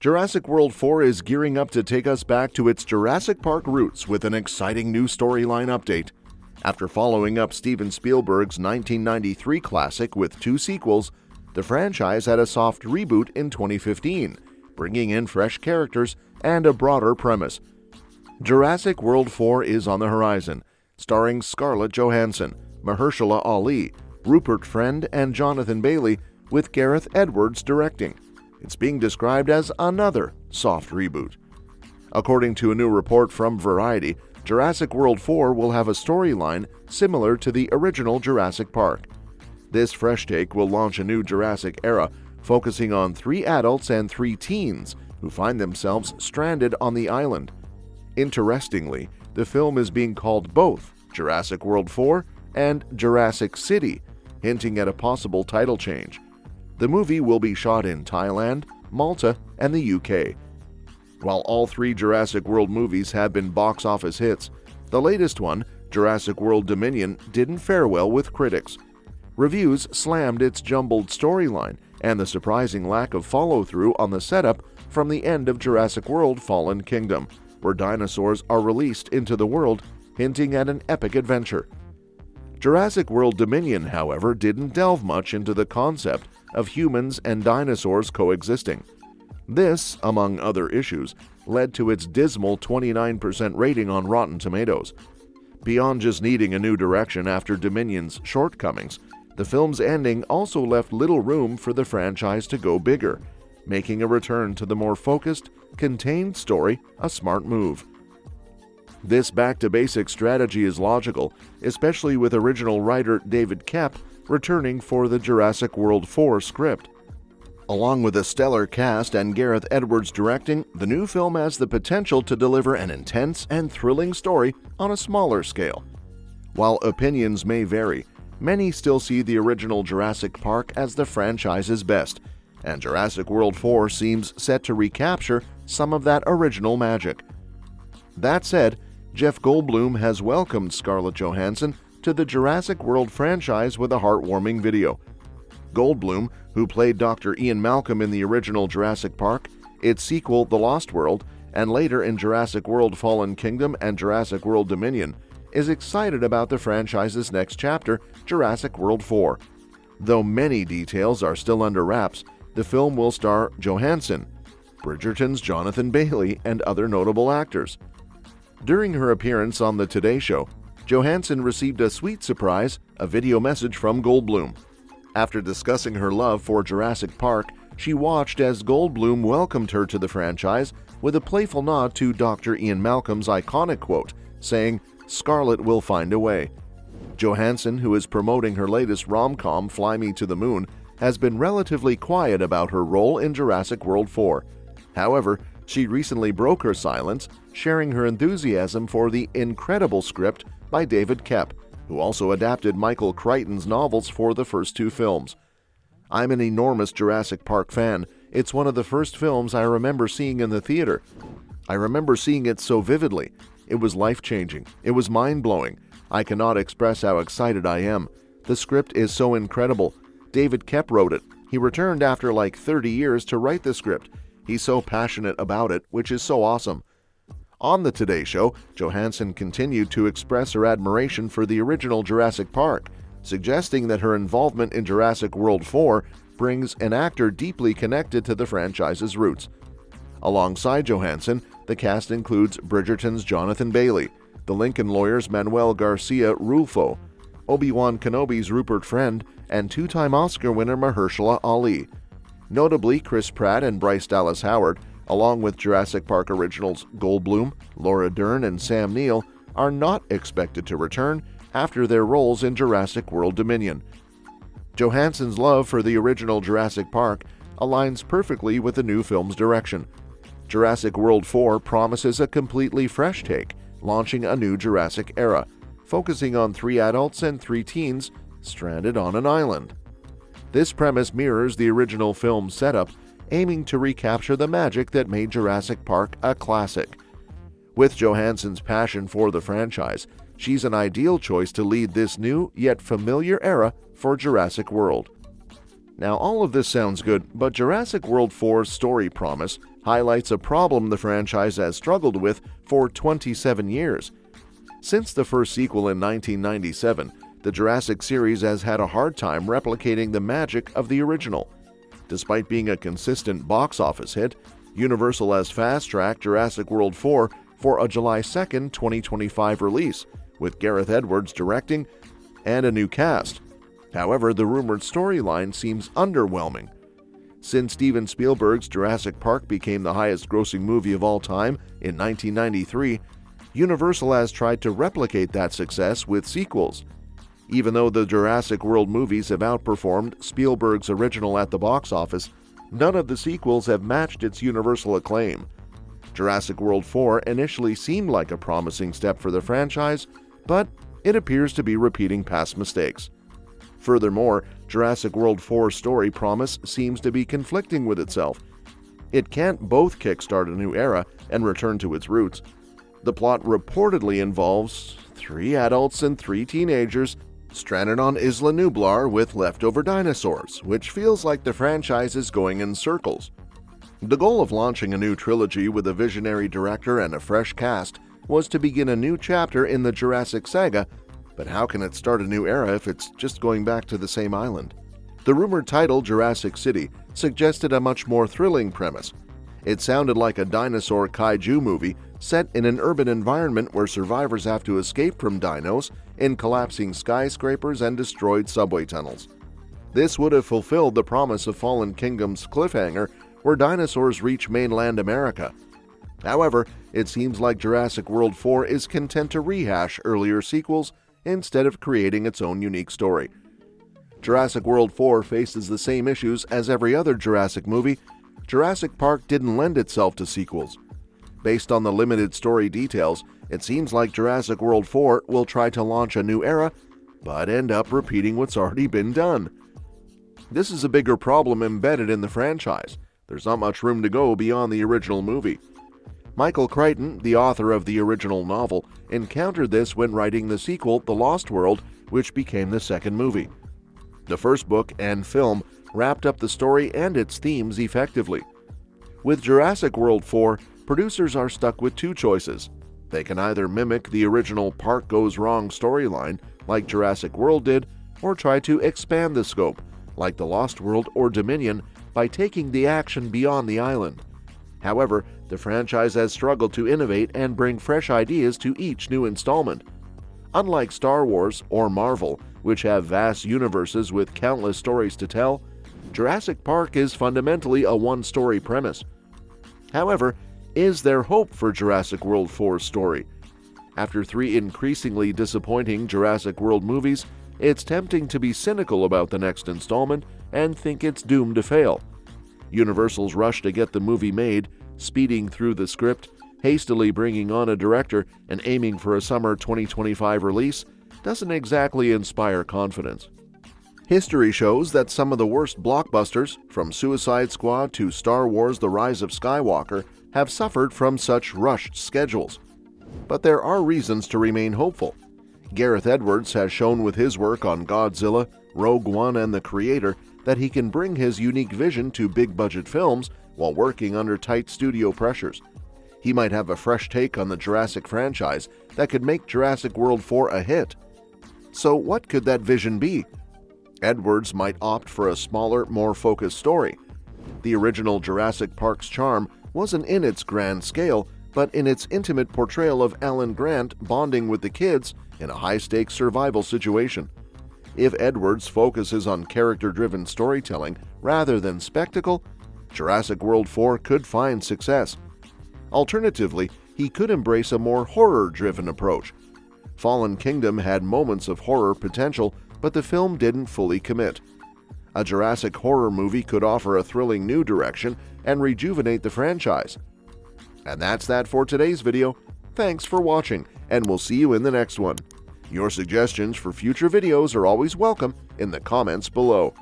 Jurassic World 4 is gearing up to take us back to its Jurassic Park roots with an exciting new storyline update. After following up Steven Spielberg's 1993 classic with 2 sequels, the franchise had a soft reboot in 2015, bringing in fresh characters and a broader premise. Jurassic World 4 is on the horizon, starring Scarlett Johansson, Mahershala Ali, Rupert Friend, and Jonathan Bailey, with Gareth Edwards directing. It's being described as another soft reboot. According to a new report from Variety, Jurassic World 4 will have a storyline similar to the original Jurassic Park. This fresh take will launch a new Jurassic era, focusing on 3 adults and 3 teens who find themselves stranded on the island. Interestingly, the film is being called both Jurassic World 4 and Jurassic City, hinting at a possible title change. The movie will be shot in Thailand, Malta, and the UK. While all 3 Jurassic World movies have been box office hits, the latest one, Jurassic World Dominion, didn't fare well with critics. Reviews slammed its jumbled storyline and the surprising lack of follow-through on the setup from the end of Jurassic World Fallen Kingdom, where dinosaurs are released into the world, hinting at an epic adventure. Jurassic World Dominion, however, didn't delve much into the concept of humans and dinosaurs coexisting. This, among other issues, led to its dismal 29% rating on Rotten Tomatoes. Beyond just needing a new direction after Dominion's shortcomings, the film's ending also left little room for the franchise to go bigger, making a return to the more focused, contained story a smart move. This back-to-basics strategy is logical, especially with original writer David Koepp returning for the Jurassic World 4 script. Along with a stellar cast and Gareth Edwards directing, the new film has the potential to deliver an intense and thrilling story on a smaller scale. While opinions may vary, many still see the original Jurassic Park as the franchise's best, and Jurassic World 4 seems set to recapture some of that original magic. That said, Jeff Goldblum has welcomed Scarlett Johansson to the Jurassic World franchise with a heartwarming video. Goldblum, who played Dr. Ian Malcolm in the original Jurassic Park, its sequel The Lost World, and later in Jurassic World Fallen Kingdom and Jurassic World Dominion, is excited about the franchise's next chapter, Jurassic World 4. Though many details are still under wraps, the film will star Johansson, Bridgerton's Jonathan Bailey, and other notable actors. During her appearance on The Today Show, Johansson received a sweet surprise, a video message from Goldblum. After discussing her love for Jurassic Park, she watched as Goldblum welcomed her to the franchise with a playful nod to Dr. Ian Malcolm's iconic quote, saying, "Scarlett will find a way." Johansson, who is promoting her latest rom-com, Fly Me to the Moon, has been relatively quiet about her role in Jurassic World 4. However, she recently broke her silence, sharing her enthusiasm for the incredible script by David Koepp, who also adapted Michael Crichton's novels for the first 2 films. "I'm an enormous Jurassic Park fan. It's one of the first films I remember seeing in the theater. I remember seeing it so vividly. It was life-changing. It was mind-blowing. I cannot express how excited I am. The script is so incredible. David Koepp wrote it. He returned after like 30 years to write the script. He's so passionate about it, which is so awesome." On The Today Show, Johansson continued to express her admiration for the original Jurassic Park, suggesting that her involvement in Jurassic World 4 brings an actor deeply connected to the franchise's roots. Alongside Johansson, the cast includes Bridgerton's Jonathan Bailey, the Lincoln lawyer's Manuel Garcia Rulfo, Obi-Wan Kenobi's Rupert Friend, and 2-time Oscar winner Mahershala Ali. Notably, Chris Pratt and Bryce Dallas Howard, along with Jurassic Park originals Goldblum, Laura Dern, and Sam Neill, are not expected to return after their roles in Jurassic World Dominion. Johansson's love for the original Jurassic Park aligns perfectly with the new film's direction. Jurassic World 4 promises a completely fresh take, launching a new Jurassic era, focusing on 3 adults and 3 teens stranded on an island. This premise mirrors the original film's setup, aiming to recapture the magic that made Jurassic Park a classic. With Johansson's passion for the franchise, she's an ideal choice to lead this new yet familiar era for Jurassic World. Now, all of this sounds good, but Jurassic World 4's story promise highlights a problem the franchise has struggled with for 27 years. Since the first sequel in 1997, the Jurassic series has had a hard time replicating the magic of the original. Despite being a consistent box office hit, Universal has fast-tracked Jurassic World 4 for a July 2, 2025 release, with Gareth Edwards directing and a new cast. However, the rumored storyline seems underwhelming. Since Steven Spielberg's Jurassic Park became the highest-grossing movie of all time in 1993, Universal has tried to replicate that success with sequels. Even though the Jurassic World movies have outperformed Spielberg's original at the box office, none of the sequels have matched its universal acclaim. Jurassic World 4 initially seemed like a promising step for the franchise, but it appears to be repeating past mistakes. Furthermore, Jurassic World 4's story promise seems to be conflicting with itself. It can't both kickstart a new era and return to its roots. The plot reportedly involves 3 adults and 3 teenagers stranded on Isla Nublar with leftover dinosaurs, which feels like the franchise is going in circles. The goal of launching a new trilogy with a visionary director and a fresh cast was to begin a new chapter in the Jurassic saga, but how can it start a new era if it's just going back to the same island? The rumored title, Jurassic City, suggested a much more thrilling premise. It sounded like a dinosaur kaiju movie set in an urban environment where survivors have to escape from dinos in collapsing skyscrapers and destroyed subway tunnels. This would have fulfilled the promise of Fallen Kingdom's cliffhanger, where dinosaurs reach mainland America. However, it seems like Jurassic World 4 is content to rehash earlier sequels instead of creating its own unique story. Jurassic World 4 faces the same issues as every other Jurassic movie. Jurassic Park didn't lend itself to sequels. Based on the limited story details, it seems like Jurassic World 4 will try to launch a new era, but end up repeating what's already been done. This is a bigger problem embedded in the franchise. There's not much room to go beyond the original movie. Michael Crichton, the author of the original novel, encountered this when writing the sequel, The Lost World, which became the second movie. The first book and film wrapped up the story and its themes effectively. With Jurassic World 4, producers are stuck with 2 choices. They can either mimic the original Park Goes Wrong storyline, like Jurassic World did, or try to expand the scope, like The Lost World or Dominion, by taking the action beyond the island. However, the franchise has struggled to innovate and bring fresh ideas to each new installment. Unlike Star Wars or Marvel, which have vast universes with countless stories to tell, Jurassic Park is fundamentally a one-story premise. However, is there hope for Jurassic World 4's story? After 3 increasingly disappointing Jurassic World movies, it's tempting to be cynical about the next installment and think it's doomed to fail. Universal's rush to get the movie made, speeding through the script, hastily bringing on a director, and aiming for a summer 2025 release doesn't exactly inspire confidence. History shows that some of the worst blockbusters, from Suicide Squad to Star Wars: The Rise of Skywalker, have suffered from such rushed schedules. But there are reasons to remain hopeful. Gareth Edwards has shown with his work on Godzilla, Rogue One, and The Creator that he can bring his unique vision to big-budget films while working under tight studio pressures. He might have a fresh take on the Jurassic franchise that could make Jurassic World 4 a hit. So what could that vision be? Edwards might opt for a smaller, more focused story. The original Jurassic Park's charm wasn't in its grand scale, but in its intimate portrayal of Alan Grant bonding with the kids in a high-stakes survival situation. If Edwards focuses on character-driven storytelling rather than spectacle, Jurassic World 4 could find success. Alternatively, he could embrace a more horror-driven approach. Fallen Kingdom had moments of horror potential, but the film didn't fully commit. A Jurassic horror movie could offer a thrilling new direction and rejuvenate the franchise. And that's that for today's video. Thanks for watching, and we'll see you in the next one. Your suggestions for future videos are always welcome in the comments below.